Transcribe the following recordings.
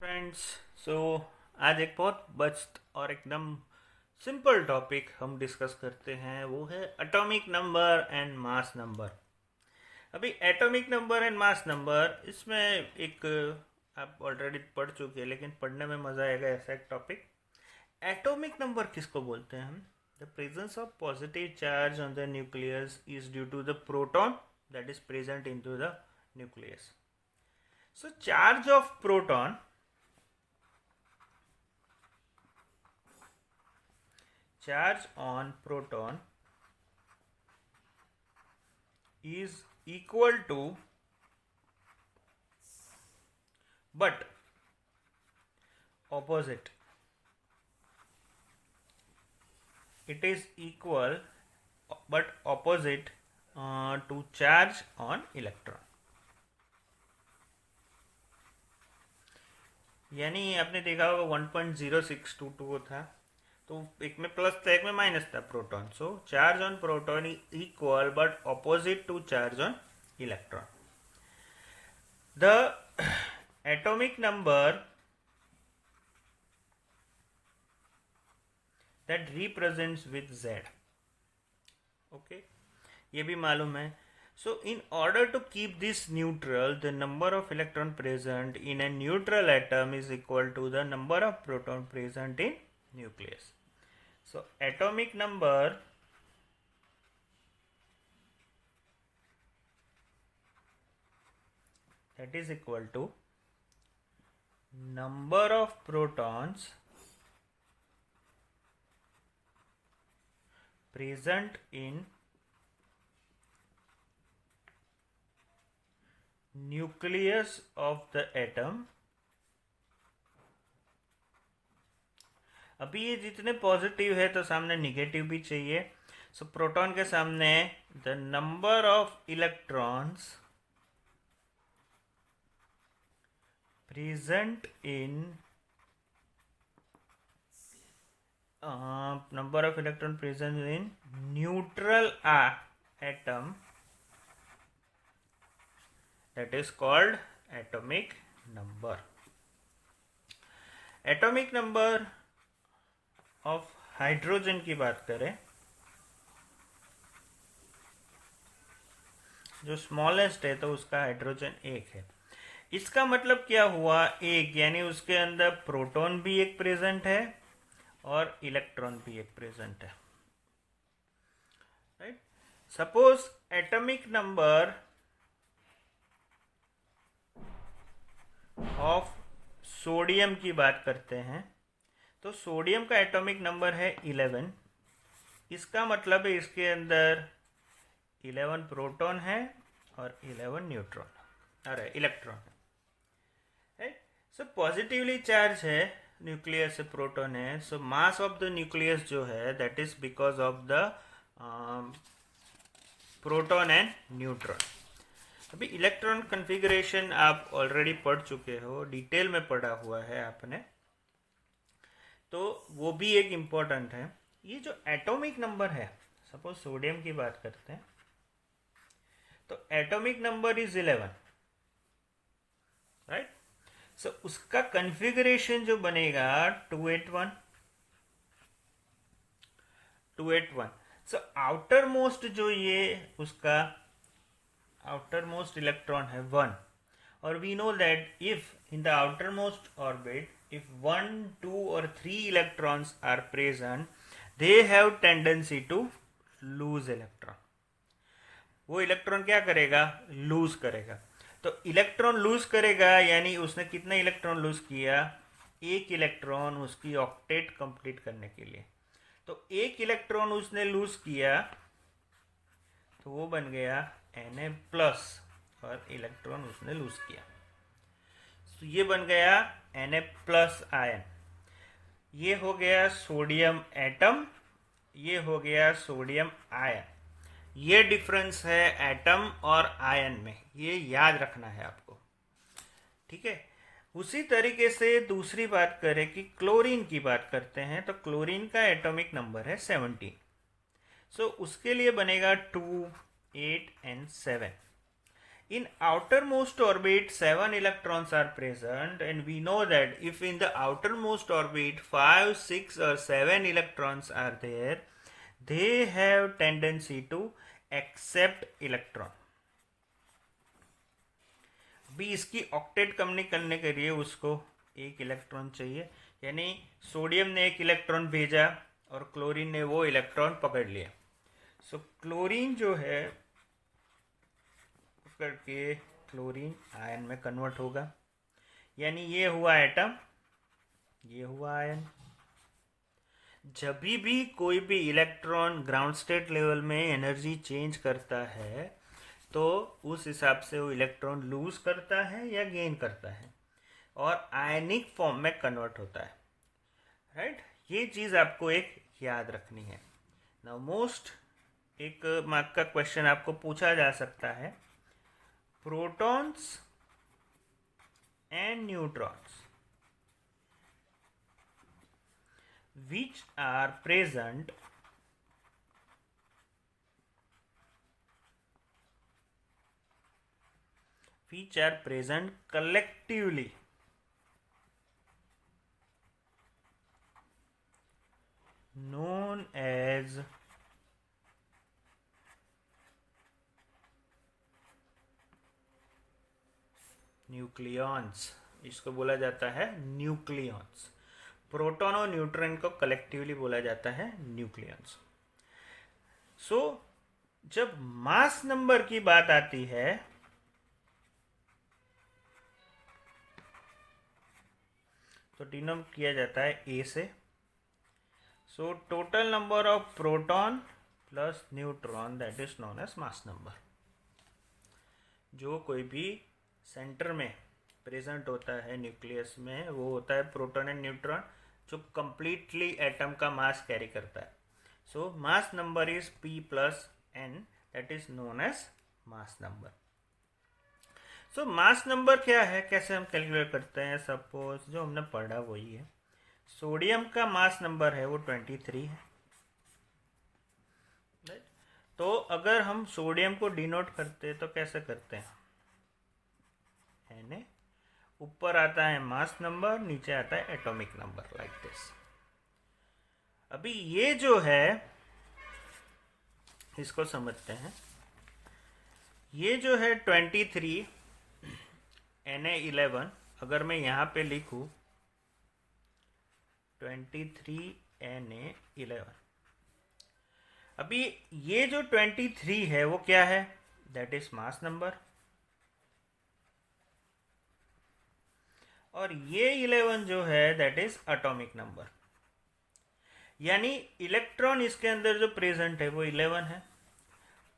Friends, सो आज एक बहुत मस्त और एकदम सिंपल टॉपिक हम डिस्कस करते हैं। वो है atomic number and mass number. अभी atomic number and mass number, इसमें एक आप ऑलरेडी पढ़ चुके हैं, लेकिन पढ़ने में मज़ा आएगा ऐसा एक टॉपिक। एटॉमिक नंबर किसको बोलते हैं हम? The presence of positive charge on the nucleus is due to the proton that is present into the nucleus. So charge of proton, charge on proton is equal to, but opposite. It is equal but opposite to charge on electron. यानी आपने देखा होगा 1.0622 था, तो एक में plus था एक में माइनस था proton. So charge on proton is equal but opposite to charge on electron. The atomic number that represents with Z. Okay, ये भी मालूम है। So in order to keep this neutral, the number of electron present in a neutral atom is equal to the number of proton present in nucleus. So atomic number that is equal to number of protons present in nucleus of the atom। अभी ये जितने positive है तो सामने negative भी चाहिए। सो proton के सामने the number of electrons present in number of electron present in neutral atom, that is called atomic number. Atomic number of hydrogen की बात करें, जो स्मॉलेस्ट है तो उसका हाइड्रोजन एक है। इसका मतलब क्या हुआ? एक यानी उसके अंदर प्रोटॉन भी एक प्रेजेंट है और इलेक्ट्रॉन भी एक प्रेजेंट है। Right? Suppose atomic number of sodium की बात करते हैं, तो सोडियम का एटॉमिक नंबर है 11। इसका मतलब है इसके अंदर 11 प्रोटॉन है और 11 न्यूट्रॉन अरे इलेक्ट्रॉन है। सो पॉजिटिवली चार्ज है, न्यूक्लियस से प्रोटॉन है। So mass of the nucleus जो है that is because of the proton and neutron. अभी इलेक्ट्रॉन कन्फिगरेशन आप ऑलरेडी पढ़ चुके हो, डिटेल में पढ़ा हुआ है आपने, तो वो भी एक इम्पोर्टेंट है। ये जो एटॉमिक नंबर है, सपोज सोडियम की बात करते हैं, तो एटॉमिक नंबर इज 11, राइट? सो उसका कन्फिगरेशन जो बनेगा 281। सो आउटर मोस्ट जो ये उसका आउटर मोस्ट इलेक्ट्रॉन है 1, और we know that if in the outer most orbit if 1, 2 or 3 electrons are present, they have tendency to lose electron. वो electron क्या करेगा? लूज करेगा। तो इलेक्ट्रॉन लूज करेगा यानी उसने कितना इलेक्ट्रॉन लूज किया? एक इलेक्ट्रॉन उसकी ऑक्टेट कंप्लीट करने के लिए। तो एक इलेक्ट्रॉन उसने लूज किया तो वो बन गया Na+ और इलेक्ट्रॉन उसने लूज किया, तो ये बन गया Na+ आयन। ये हो गया सोडियम एटम, ये हो गया सोडियम आयन। ये डिफरेंस है एटम और आयन में, ये याद रखना है आपको, ठीक है? उसी तरीके से दूसरी बात करें कि क्लोरीन की बात करते हैं, तो क्लोरीन का एटॉमिक नंबर है 17। सो उसके लिए बनेगा 2, 8 and 7। In outermost orbit, 7 electrons are present, and we know that if in the outermost orbit 5, 6 or 7 electrons are there, they have tendency to accept electron. अभी इसकी ऑक्टेट कम करने के लिए उसको एक इलेक्ट्रॉन चाहिए, यानी सोडियम ने एक इलेक्ट्रॉन भेजा और क्लोरीन ने वो इलेक्ट्रॉन पकड़ लिया. सो क्लोरीन जो है करके क्लोरीन आयन में कन्वर्ट होगा, यानी ये हुआ एटम, ये हुआ आयन. जब भी कोई भी इलेक्ट्रॉन ग्राउंड स्टेट लेवल में एनर्जी चेंज करता है तो उस हिसाब से वो इलेक्ट्रॉन लूज करता है या गेन करता है और आयनिक फॉर्म में कन्वर्ट होता है. राइट, ये चीज़ आपको एक याद रखनी है. नाउ मोस्ट एक मार्क का क्वेश्चन आपको पूछा जा सकता है, protons and neutrons which are present collectively known as nucleons. इसको बोला जाता है न्यूक्लियॉन्स. प्रोटॉन और न्यूट्रॉन को कलेक्टिवली बोला जाता है न्यूक्लियॉन्स. सो जब मास नंबर की बात आती है तो डिनोट किया जाता है ए से. So total number of proton plus neutron that is known as mass number. जो कोई भी सेंटर में प्रेजेंट होता है न्यूक्लियस में वो होता है प्रोटॉन एंड न्यूट्रॉन, जो कंप्लीटली एटम का मास कैरी करता है. So mass number is p plus n, that is known as mass number. So mass number क्या है, कैसे हम कैलकुलेट करते हैं? सपोज जो हमने पढ़ा वही है. सोडियम का मास नंबर है वो 23 है. तो अगर हम सोडियम को डिनोट करते तो कैसे करते हैं? Na, ऊपर आता है मास नंबर, नीचे आता है एटॉमिक नंबर, लाइक दिस. अभी ये जो है इसको समझते हैं. ये जो है 23 Na11, अगर मैं यहाँ पे लिखूं 23 Na11, अभी ये जो 23 है वो क्या है? That is mass number. और ये 11 जो है दैट इज एटॉमिक नंबर. यानी इलेक्ट्रॉन इसके अंदर जो प्रेजेंट है वो 11 है,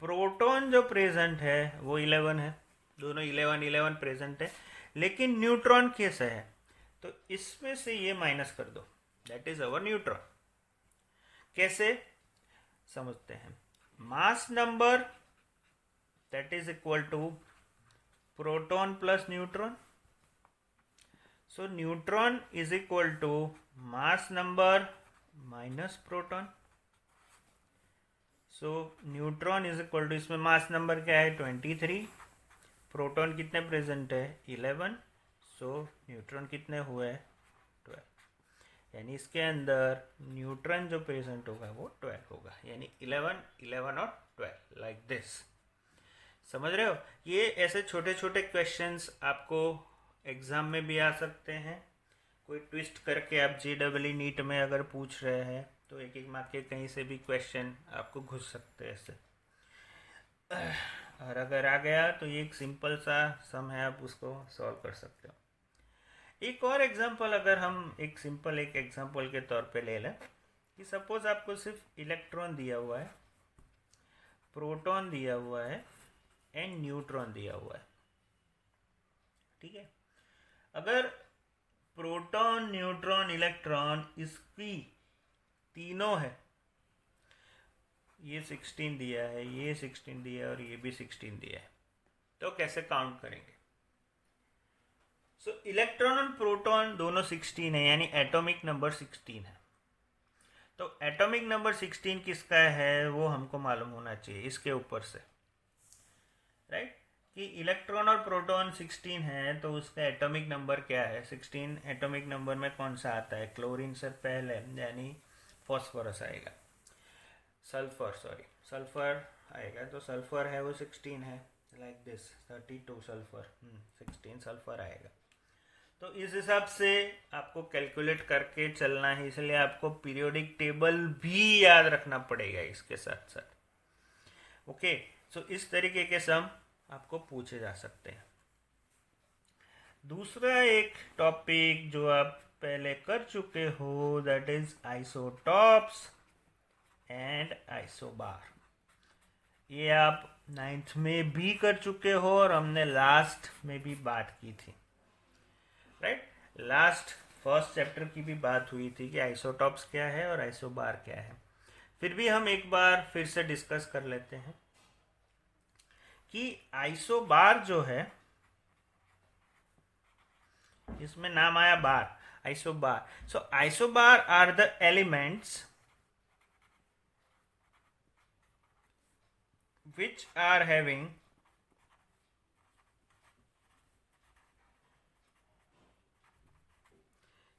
प्रोटॉन जो प्रेजेंट है वो 11 है. दोनों 11 प्रेजेंट है. लेकिन न्यूट्रॉन कैसे है? तो इसमें से ये माइनस कर दो, दैट इज अवर न्यूट्रॉन. कैसे समझते हैं? Mass number that is equal to proton plus neutron. So neutron is equal to mass number minus proton. So neutron is equal to, इसमें mass number क्या है? 23. प्रोटॉन कितने present है? 11. सो neutron कितने हुए? 12. यानी इसके अंदर न्यूट्रॉन जो प्रेजेंट होगा वो 12 होगा, यानी 11, 11 और 12, लाइक दिस. समझ रहे हो? ये ऐसे छोटे छोटे क्वेश्चंस आपको एग्ज़ाम में भी आ सकते हैं. कोई ट्विस्ट करके आप JEE नीट में अगर पूछ रहे हैं तो एक एक मार्क के कहीं से भी क्वेश्चन आपको घुस सकते हैं ऐसे. और अगर आ गया तो ये एक सिंपल सा सम है, आप उसको सॉल्व कर सकते हो. एक और एग्जांपल अगर हम एक सिंपल एक एग्जांपल के तौर पे ले लें कि सपोज आपको सिर्फ इलेक्ट्रॉन दिया हुआ है, प्रोटॉन दिया हुआ है एंड न्यूट्रॉन दिया हुआ है. ठीक है, अगर प्रोटॉन, न्यूट्रॉन, इलेक्ट्रॉन इसकी तीनों है, ये 16 दिया है, ये 16 दिया है और ये भी 16 दिया है, तो कैसे काउंट करेंगे? सो इलेक्ट्रॉन और प्रोटॉन दोनों 16 है, यानी एटॉमिक नंबर 16 है. तो एटॉमिक नंबर 16 किसका है वो हमको मालूम होना चाहिए इसके ऊपर से, राइट? कि इलेक्ट्रॉन और प्रोटॉन 16 है तो उसका एटॉमिक नंबर क्या है। 16 एटॉमिक नंबर में कौन सा आता है, क्लोरीन से पहले यानी फॉस्फोरस आएगा, सल्फर आएगा। तो सल्फर है वो 16 है, लाइक दिस 32 सल्फर, 16 सल्फर आएगा। तो इस हिसाब से आपको कैलकुलेट करके चलना है, इसलिए आपको पीरियोडिक टेबल भी याद रखना पड़ेगा इसके साथ साथ। ओके, सो इस तरीके के सम आपको पूछे जा सकते हैं। दूसरा एक टॉपिक जो आप पहले कर चुके हो, that is isotopes and isobar. ये आप 9th में भी कर चुके हो और हमने लास्ट में भी बात की थी, राइट। लास्ट फर्स्ट चैप्टर की भी बात हुई थी कि आइसोटॉप्स क्या है और आइसोबार क्या है। फिर भी हम एक बार फिर से डिस्कस कर लेते हैं कि आइसोबार जो है, इसमें नाम आया bar, isobar. So isobar are the elements which are having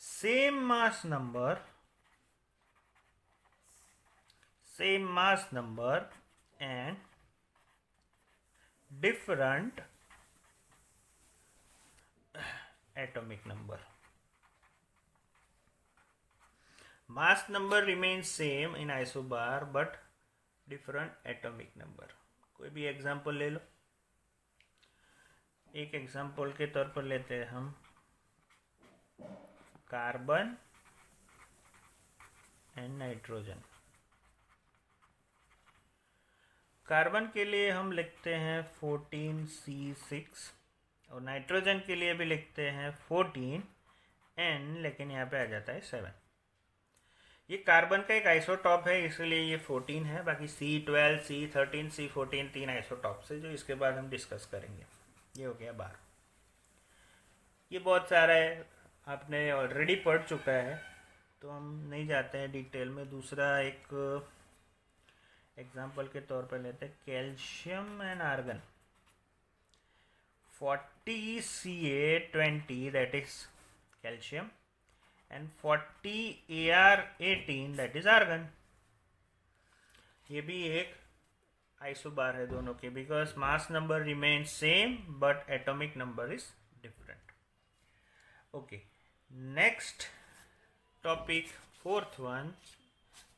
same mass number and different atomic number. Mass number remains same in isobar but different atomic number. कोई भी एग्जाम्पल ले लो। एक एग्जाम्पल के तौर पर लेते हैं हम कार्बन एंड नाइट्रोजन। कार्बन के लिए हम लिखते हैं 14C6 और नाइट्रोजन के लिए भी लिखते हैं 14N, लेकिन यहाँ पे आ जाता है 7। ये कार्बन का एक आइसोटॉप है इसलिए ये 14 है, बाकी C12, C13, C14 तीन आइसोटॉप्स है जो इसके बाद हम डिस्कस करेंगे। ये हो गया बार। ये बहुत सारा है, आपने ऑलरेडी पढ़ चुका है तो हम नहीं जाते हैं डिटेल में। दूसरा एक एग्जाम्पल के तौर पर लेते हैं calcium and argon. 40Ca20 that is calcium and 40Ar18 that is argon। ये भी एक आइसोबार है दोनों के, because mass number remain same but atomic number is different. Okay, next topic, fourth one,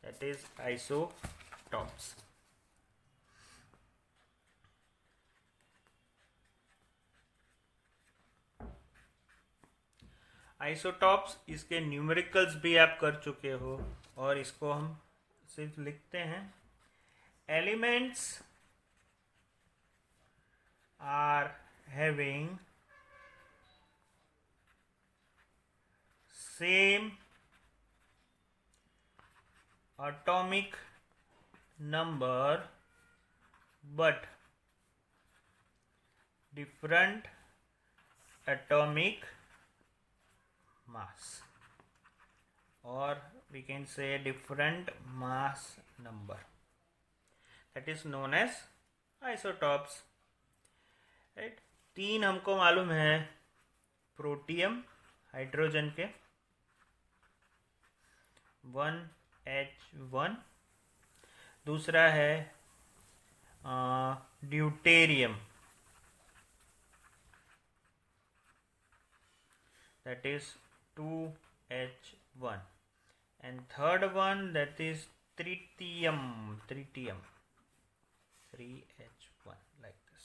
that is isotopes. Isotopes, इसके numericals भी आप कर चुके हो और इसको हम सिर्फ लिखते हैं elements are having same atomic number but different atomic mass, or we can say different mass number, that is known as isotopes, right। तीन हमको मालूम है, प्रोटियम हाइड्रोजन के 1H1, दूसरा है deuterium that is 2H1 and third one that is tritium 3H1 like this।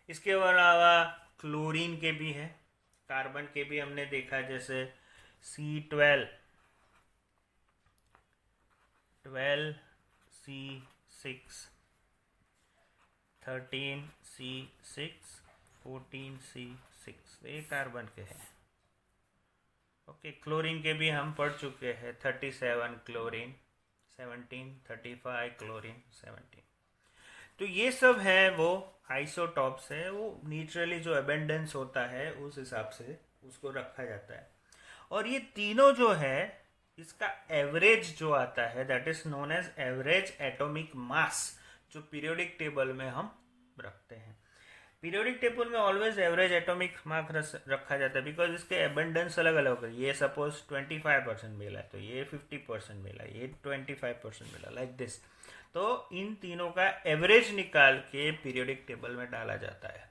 इसके अलावा chlorine के भी है, कार्बन के भी हमने देखा, जैसे C12 12C6 13C6 14C6, ये कार्बन के हैं। ओके, क्लोरीन के भी हम पढ़ चुके हैं, 37 क्लोरीन 17, 35 क्लोरीन 17। तो ये सब है वो आइसोटॉप्स है, वो न्यूट्रली जो अबेंडेंस होता है उस हिसाब से उसको रखा जाता है। और ये तीनों जो है, इसका एवरेज जो आता है that is known as average atomic mass, जो पीरियोडिक टेबल में हम रखते हैं। पीरियोडिक टेबल में ऑलवेज एवरेज एटॉमिक मार्क रखा जाता है बिकॉज इसके एबंडेंस अलग अलग होगा. ये सपोज 25% मिला है तो ये 50% मिला, ये 25% मिला, लाइक दिस. तो इन तीनों का एवरेज निकाल के पीरियोडिक टेबल में डाला जाता है,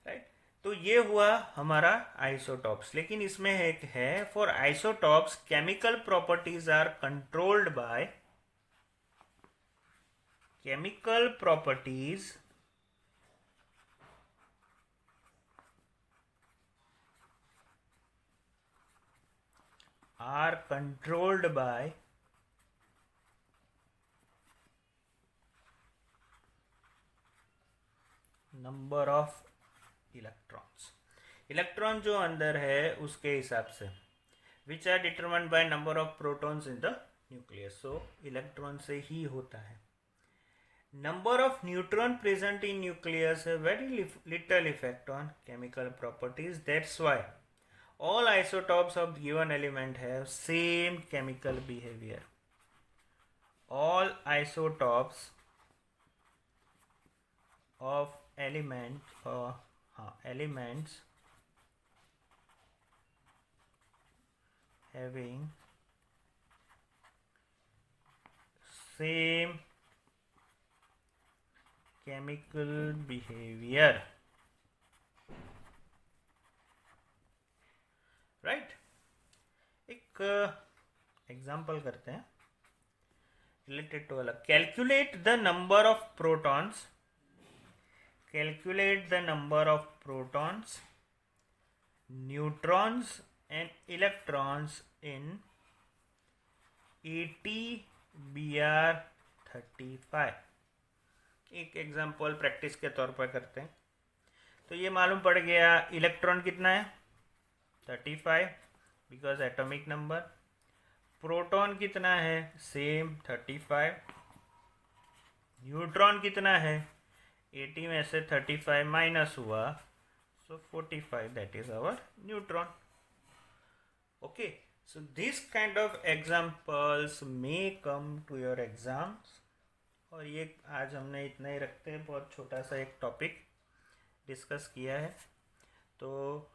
राइट. तो ये हुआ हमारा आइसोटॉप्स. लेकिन इसमें एक है, for isotopes chemical properties are controlled by chemical properties are controlled by number of electrons. Electron जो अंदर है उसके हिसाब से, which are determined by number of protons in the nucleus. So electron से ही होता है. Number of neutron present in nucleus have very little effect on chemical properties. That's why all isotopes of given element have same chemical behavior. All isotopes of elements having same chemical behavior, right. एक example करते हैं related to अलग. Calculate the number of protons, calculate the number of protons, neutrons and electrons in ATBr35. एक example practice के तौर पर करते हैं. तो ये मालूम पड़ गया इलेक्ट्रॉन कितना है 35 बिकॉज एटॉमिक नंबर. प्रोटॉन कितना है सेम 35. न्यूट्रॉन कितना है 80 में से 35 माइनस हुआ so 45, that is our neutron. Okay, so this kind of examples may come to your exams. और ये आज हमने इतना ही रखते हैं, बहुत छोटा सा एक टॉपिक डिस्कस किया है. तो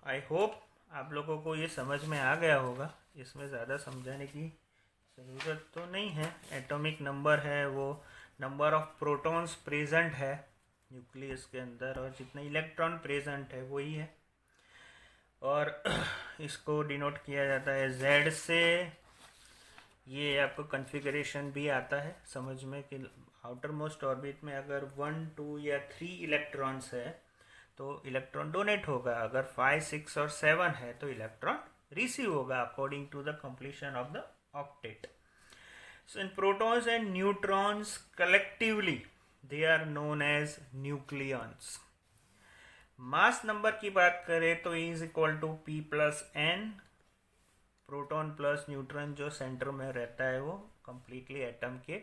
आई होप आप लोगों को ये समझ में आ गया होगा. इसमें ज़्यादा समझाने की ज़रूरत तो नहीं है. एटॉमिक नंबर है वो नंबर ऑफ प्रोटॉन्स प्रेजेंट है न्यूक्लियस के अंदर और जितने इलेक्ट्रॉन प्रेजेंट है वही है. और इसको डिनोट किया जाता है Z से. ये आपको कॉन्फ़िगरेशन भी आता है समझ में कि आउटर मोस्ट ऑर्बिट में अगर 1, 2 या 3 इलेक्ट्रॉन्स है तो इलेक्ट्रॉन डोनेट होगा. अगर 5, 6 और 7 है तो इलेक्ट्रॉन रिसीव होगा according to the completion of the octet. So in protons and neutrons collectively they are known as nucleons. Mass number की बात करें तो is equal to P plus N. Proton plus neutron जो centre में रहता है वो कंप्लीटली एटम के.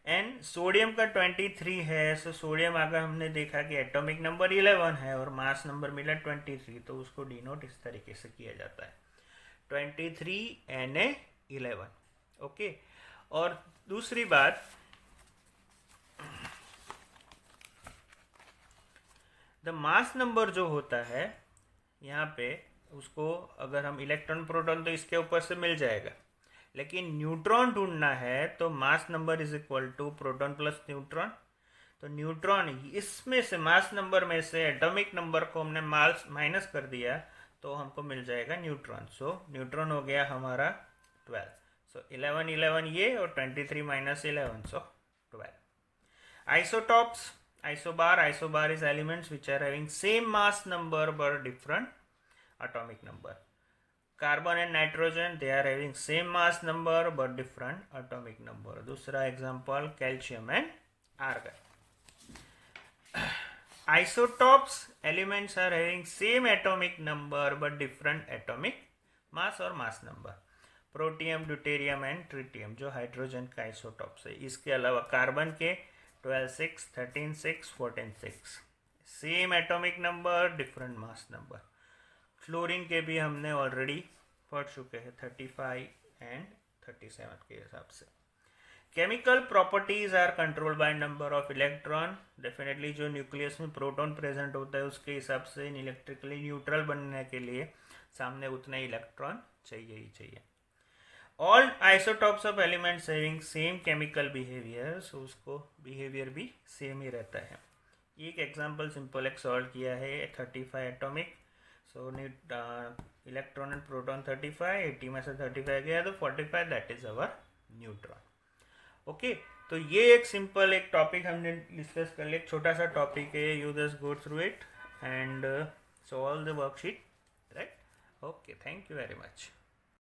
एन सोडियम का 23 है. सो सोडियम अगर हमने देखा कि एटॉमिक नंबर 11 है और मास नंबर मिला 23 तो उसको डिनोट इस तरीके से किया जाता है 23 Na11. ओके, और दूसरी बात द मास नंबर जो होता है यहाँ पे उसको अगर हम इलेक्ट्रॉन प्रोटॉन तो इसके ऊपर से मिल जाएगा. लेकिन न्यूट्रॉन ढूंढना है तो mass number is equal to proton plus neutron. तो न्यूट्रॉन इसमें से मास नंबर में से एटॉमिक नंबर को हमने माइनस कर दिया तो हमको मिल जाएगा न्यूट्रॉन. सो न्यूट्रॉन हो गया हमारा 12. सो 11 11 ये और 23 minus 11 so 12. Isotopes, isobar is elements which are having same mass number but different atomic number. Carbon and nitrogen, they are having same mass number but different atomic number. दूसरा example calcium and argon. Isotopes, elements are having same atomic number but different atomic mass और mass number. Protium, deuterium and tritium जो hydrogen का isotopes है. इसके अलावा carbon के 12, 6, 13, 6, 14, 6 same atomic number different mass number. Fluorine के भी हमने ऑलरेडी पढ़ चुके हैं 35 एंड 37 के हिसाब से. Chemical properties are control by number of electron. Definitely जो न्यूक्लियस में प्रोटॉन प्रेजेंट होता है उसके हिसाब से इलेक्ट्रिकली न्यूट्रल बनने के लिए सामने उतने इलेक्ट्रॉन चाहिए ही चाहिए. All isotopes of elements having same chemical behaviour, so उसको बिहेवियर भी सेम ही रहता है. एक एग्जांपल सिंपल एक सॉल्व किया है 35 atomic. So electron and proton 35, 80 में से 35 गया तो 45, that is our neutron. Okay, तो ये एक सिंपल एक टॉपिक हमने डिस्कस कर लिया. एक छोटा सा टॉपिक है, you just go through it and solve the worksheet, right. Okay, thank you very much.